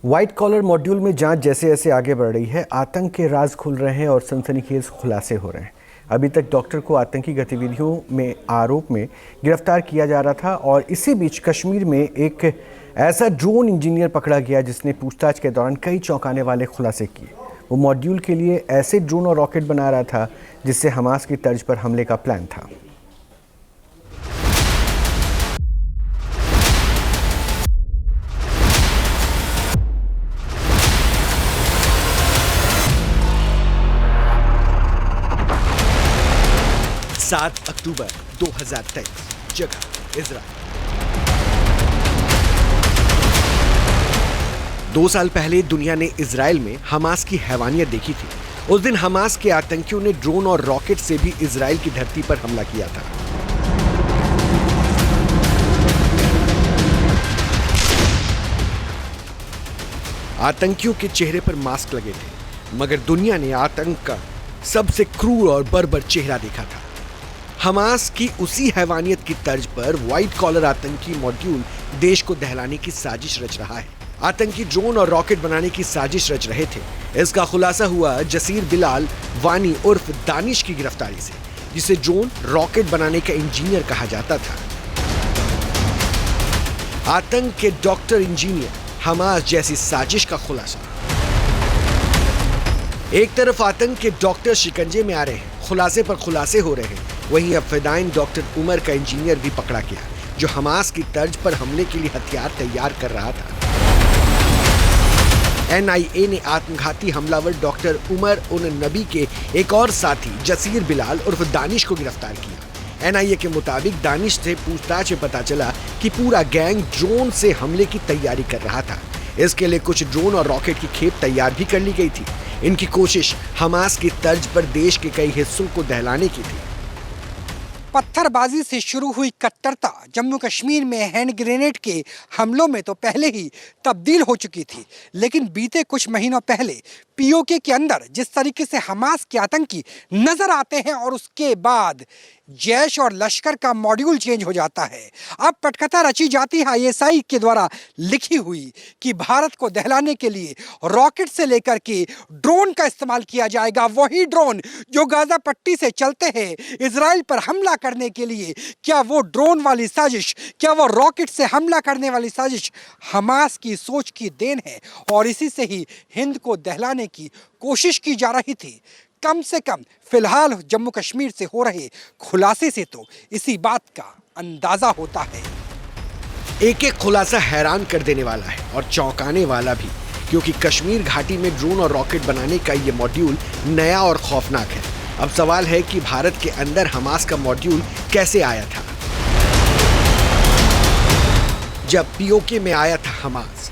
White collar module में जांच जैसे जैसे आगे बढ़ रही है, आतंक के राज खुल रहे हैं और सनसनीखेज खुलासे हो रहे हैं। अभी तक डॉक्टर को आतंकी गतिविधियों में आरोप में गिरफ्तार किया जा रहा था और इसी बीच कश्मीर में एक ऐसा ड्रोन इंजीनियर पकड़ा गया जिसने पूछताछ के दौरान कई चौंकाने वाले खुलासे किए। वो मॉड्यूल के लिए ऐसे ड्रोन और रॉकेट बना रहा था जिससे हमास की तर्ज पर हमले का प्लान था। सात अक्टूबर 2023, जगह इजराइल। 2 साल पहले दुनिया ने इजराइल में हमास की हैवानियत देखी थी। उस दिन हमास के आतंकियों ने ड्रोन और रॉकेट से भी इजराइल की धरती पर हमला किया था। आतंकियों के चेहरे पर मास्क लगे थे, मगर दुनिया ने आतंक का सबसे क्रूर और बर्बर चेहरा देखा था। हमास की उसी हैवानियत की तर्ज पर व्हाइट कॉलर आतंकी मॉड्यूल देश को दहलाने की साजिश रच रहा है। आतंकी ड्रोन और रॉकेट बनाने की साजिश रच रहे थे। इसका खुलासा हुआ जसीर बिलाल वानी उर्फ दानिश की गिरफ्तारी से, जिसे ड्रोन रॉकेट बनाने का इंजीनियर कहा जाता था। आतंक के डॉक्टर इंजीनियर, हमास जैसी साजिश का खुलासा। एक तरफ आतंक के डॉक्टर शिकंजे में आ रहे हैं, खुलासे पर खुलासे हो रहे हैं, वहीं अब फिदायीन डॉक्टर उमर का इंजीनियर भी पकड़ा गया, जो हमास की तर्ज पर हमले के लिए हथियार तैयार कर रहा था। NIA ने आत्मघाती हमलावर डॉक्टर उमर उन नबी के एक और साथी जसीर बिलाल उर्फ दानिश को गिरफ्तार किया। NIA के मुताबिक दानिश से पूछताछ में पता चला कि पूरा गैंग ड्रोन से हमले की तैयारी कर रहा था। इसके लिए कुछ ड्रोन और रॉकेट की खेप तैयार भी कर ली गई थी। इनकी कोशिश हमास की तर्ज पर देश के कई हिस्सों को दहलाने की थी। पत्थरबाजी से शुरू हुई कट्टरता जम्मू कश्मीर में हैंड ग्रेनेड के हमलों में तो पहले ही तब्दील हो चुकी थी, लेकिन बीते कुछ महीनों पहले POK के अंदर जिस तरीके से हमास के आतंकी नजर आते हैं और उसके बाद जैश और लश्कर का मॉड्यूल चेंज हो जाता है। अब पटकथा रची जाती है ISI के द्वारा लिखी हुई कि भारत को दहलाने के लिए रॉकेट से लेकर के ड्रोन का इस्तेमाल किया जाएगा। वही ड्रोन जो गाजा पट्टी से चलते हैं इजराइल पर हमला करने के लिए। क्या वो ड्रोन वाली साजिश, क्या वो रॉकेट से हमला करने वाली साजिश हमास की सोच की देन है और इसी से ही हिंद को दहलाने की कोशिश की जा रही थी? कम से कम फिलहाल जम्मू कश्मीर से हो रहे खुलासे से तो इसी बात का अंदाजा होता है। एक एक खुलासा हैरान कर देने वाला है और चौंकाने वाला भी, क्योंकि कश्मीर घाटी में ड्रोन और रॉकेट बनाने का ये मॉड्यूल नया और खौफनाक है। अब सवाल है कि भारत के अंदर हमास का मॉड्यूल कैसे आया था। जब POK में आया था हमास,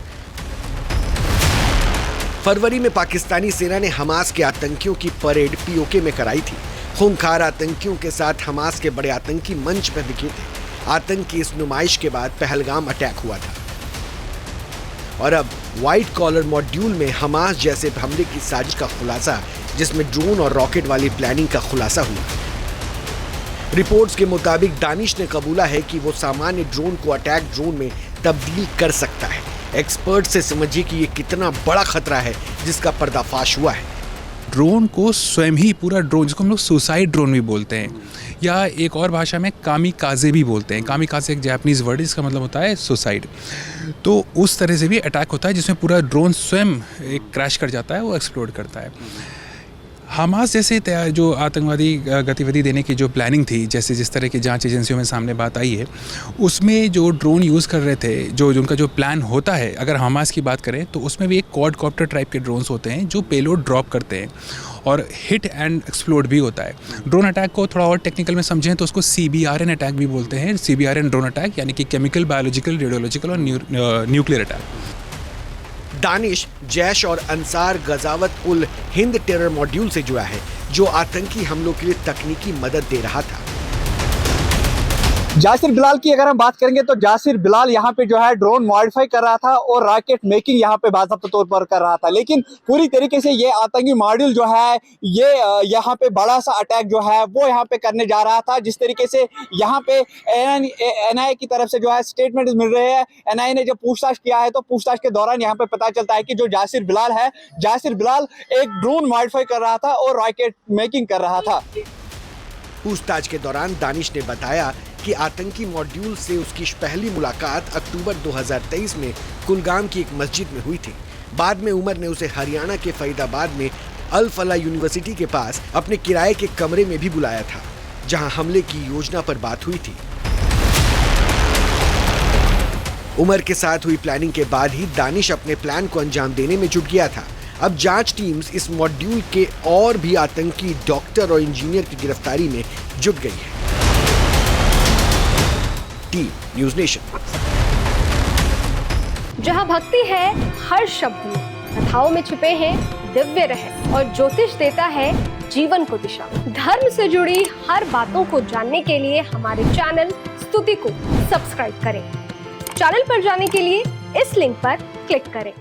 फरवरी में पाकिस्तानी सेना ने हमास के आतंकियों की परेड POK में कराई थी। खूंखार आतंकियों के साथ हमास के बड़े आतंकी मंच पर दिखे थे। आतंक की इस नुमाइश के बाद पहलगाम अटैक हुआ था और अब व्हाइट कॉलर मॉड्यूल में हमास जैसे हमले की साजिश का खुलासा, जिसमें ड्रोन और रॉकेट वाली प्लानिंग का खुलासा हुआ। रिपोर्ट्स के मुताबिक दानिश ने कबूला है कि वो सामान्य ड्रोन को अटैक ड्रोन में तब्दील कर सकता है। एक्सपर्ट से समझिए कि ये कितना बड़ा खतरा है जिसका पर्दाफाश हुआ है। ड्रोन को स्वयं ही पूरा ड्रोन, जिसको हम लोग सुसाइड ड्रोन भी बोलते हैं या एक और भाषा में कामिकाजे भी बोलते हैं। कामिकाजे एक जापानीज़ वर्ड, इसका मतलब होता है सुसाइड। तो उस तरह से भी अटैक होता है जिसमें पूरा ड्रोन स्वयं एक क्रैश कर जाता है, वो एक्सप्लोड करता है। हमास जैसे जो आतंकवादी गतिविधि देने की जो प्लानिंग थी, जैसे जिस तरह की जांच एजेंसियों में सामने बात आई है, उसमें जो ड्रोन यूज़ कर रहे थे, जो उनका जो प्लान होता है, अगर हमास की बात करें तो उसमें भी एक क्वाडकॉप्टर टाइप के ड्रोन्स होते हैं जो पेलोड ड्रॉप करते हैं और हिट एंड एक्सप्लोड भी होता है। ड्रोन अटैक को थोड़ा और टेक्निकल में समझें तो उसको CBRN अटैक भी बोलते हैं। CBRN ड्रोन अटैक यानी कि केमिकल, बायोलॉजिकल, रेडियोलॉजिकल और न्यूक्लियर अटैक। दानिश जैश और अंसार गजावत उल हिंद टेरर मॉड्यूल से जुड़ा है, जो आतंकी हमलों के लिए तकनीकी मदद दे रहा था। जासिर बिलाल की अगर हम बात करेंगे तो जासिर बिलाल यहाँ पे जो है ड्रोन मॉडिफाई कर रहा था और रॉकेट मेकिंग यहाँ पे बाज़ाब्ता तौर पर कर रहा था, लेकिन पूरी तरीके से ये आतंकी मॉड्यूल जो है ये यहाँ पे बड़ा सा अटैक जो है वो यहाँ पे करने जा रहा था। जिस तरीके से यहाँ पे NIA की तरफ से जो है स्टेटमेंट मिल रहे हैं, NIA ने जब पूछताछ किया है तो पूछताछ के दौरान यहाँ पे पता चलता है कि जो जासिर बिलाल है, जासिर बिलाल एक ड्रोन मॉडिफाई कर रहा था और रॉकेट मेकिंग कर रहा था। पूछताछ के दौरान दानिश ने बताया कि आतंकी मॉड्यूल से उसकी पहली मुलाकात अक्टूबर 2023 में कुलगाम की एक मस्जिद में हुई थी। बाद में उमर ने उसे हरियाणा के फरीदाबाद में अल फलाह यूनिवर्सिटी के पास अपने किराए के कमरे में भी बुलाया था, जहां हमले की योजना पर बात हुई थी। उमर के साथ हुई प्लानिंग के बाद ही दानिश अपने प्लान को अंजाम देने में जुट गया था। अब जांच टीम्स इस मॉड्यूल के और भी आतंकी डॉक्टर और इंजीनियर की गिरफ्तारी में जुट गई है। Team news nation. जहां भक्ति है हर शब्द में, कथाओं में छुपे हैं दिव्य रहस्य और ज्योतिष देता है जीवन को दिशा। धर्म से जुड़ी हर बातों को जानने के लिए हमारे चैनल स्तुति को सब्सक्राइब करें। चैनल पर जाने के लिए इस लिंक पर क्लिक करें।